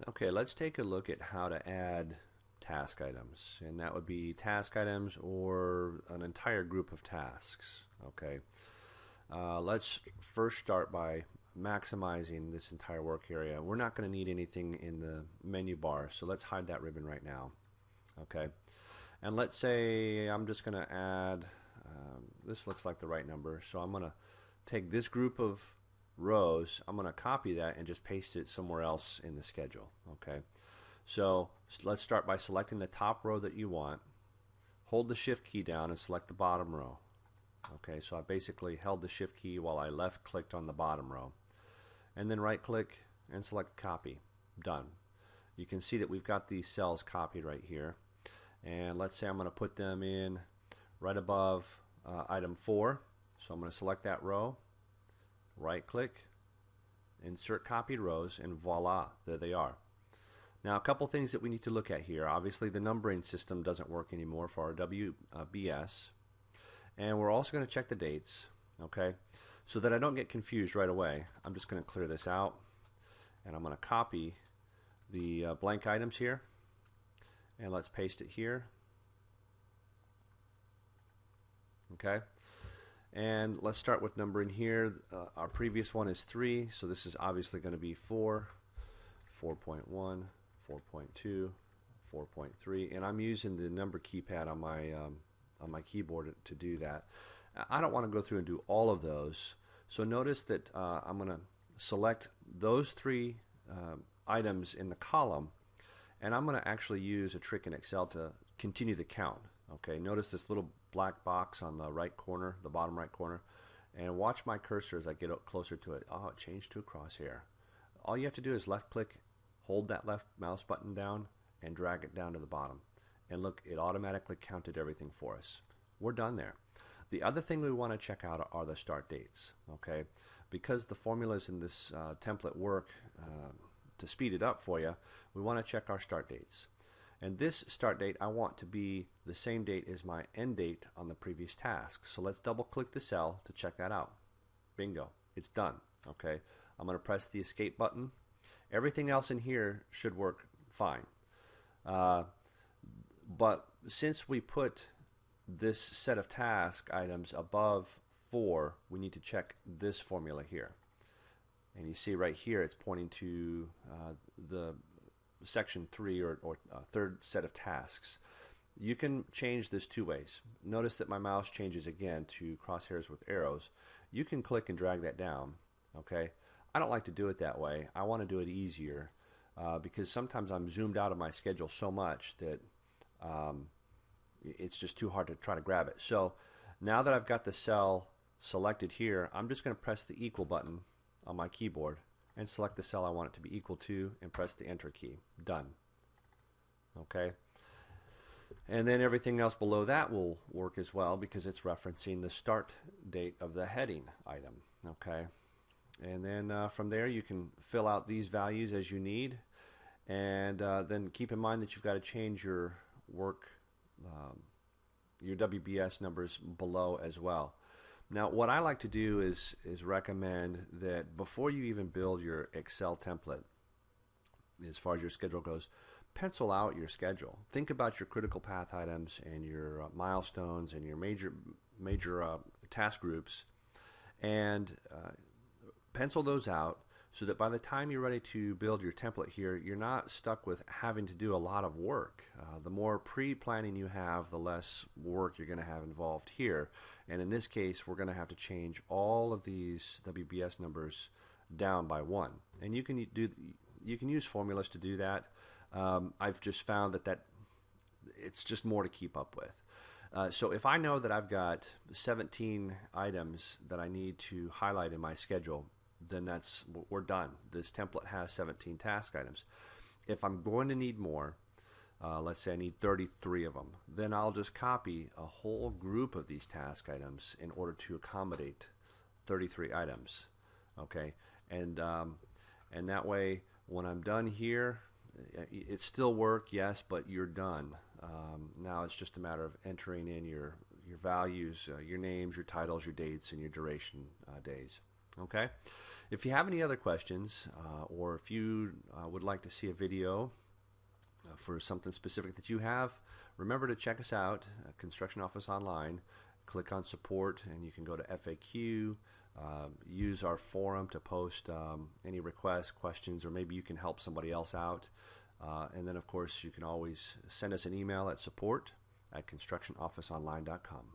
Okay, let's take a look at how to add task items. And that would be task items or an entire group of tasks. Okay, let's first start by maximizing this entire work area. We're not going to need anything in the menu bar, so let's hide that ribbon right now. Okay, and let's say I'm just going to add, this looks like the right number, so I'm going to take this group of rows, I'm going to copy that and just paste it somewhere else in the schedule. Okay, so let's start by selecting the top row that you want. Hold the shift key down and select the bottom row. Okay, so I basically held the shift key while I left clicked on the bottom row, and then right click and select copy. Done. You can see that we've got these cells copied right here, and let's say I'm going to put them in right above item 4. So I'm going to select that row, right click, insert copied rows, and voila, there they are. Now a couple things that we need to look at here. Obviously the numbering system doesn't work anymore for our WBS, and we're also going to check the dates. Okay, so that I don't get confused right away, I'm just going to clear this out, and I'm going to copy the blank items here, and let's paste it here. Okay, and let's start with numbering here. Our previous one is 3, so this is obviously going to be 4, 4.1, 4.2, 4.3, and I'm using the number keypad on my keyboard to do that. I don't want to go through and do all of those, so notice that I'm going to select those 3 items in the column, and I'm going to actually use a trick in Excel to continue the count. Okay, notice this little black box on the right corner, the bottom right corner, and watch my cursor as I get closer to it. Oh, it changed to a crosshair. All you have to do is left click, hold that left mouse button down, and drag it down to the bottom. And look, it automatically counted everything for us. We're done there. The other thing we want to check out are the start dates. Okay, because the formulas in this template work to speed it up for you, we want to check our start dates. And this start date I want to be the same date as my end date on the previous task. So let's double click the cell to check that out. Bingo, it's done. Okay, I'm going to press the escape button. Everything else in here should work fine. But since we put this set of task items above 4, we need to check this formula here. And you see right here it's pointing to the section 3 or third set of tasks. You can change this 2 ways. Notice that my mouse changes again to crosshairs with arrows. You can click and drag that down. Okay, I don't like to do it that way. I want to do it easier because sometimes I'm zoomed out of my schedule so much that it's just too hard to try to grab it. So now that I've got the cell selected here, I'm just going to press the equal button on my keyboard and select the cell I want it to be equal to and press the enter key. Done. Okay, and then everything else below that will work as well because it's referencing the start date of the heading item. Okay, and then from there you can fill out these values as you need, and then keep in mind that you've got to change your work your WBS numbers below as well. Now what I like to do is recommend that before you even build your Excel template, as far as your schedule goes, pencil out your schedule. Think about your critical path items and your milestones and your major task groups, and pencil those out so that by the time you're ready to build your template here, you're not stuck with having to do a lot of work. The more pre-planning you have, the less work you're going to have involved here. And in this case, we're going to have to change all of these WBS numbers down by 1. And you can use formulas to do that. I've just found that it's just more to keep up with. So if I know that I've got 17 items that I need to highlight in my schedule, then we're done. This template has 17 task items. If I'm going to need more, let's say I need 33 of them, then I'll just copy a whole group of these task items in order to accommodate 33 items. Okay, and that way when I'm done here, it's still work, yes, but you're done. Now it's just a matter of entering in your values, your names, your titles, your dates, and your duration days. Okay, If you have any other questions, or if you would like to see a video for something specific that you have, remember to check us out, Construction Office Online. Click on support and you can go to FAQ, use our forum to post any requests, questions, or maybe you can help somebody else out. And then of course you can always send us an email at support@constructionofficeonline.com.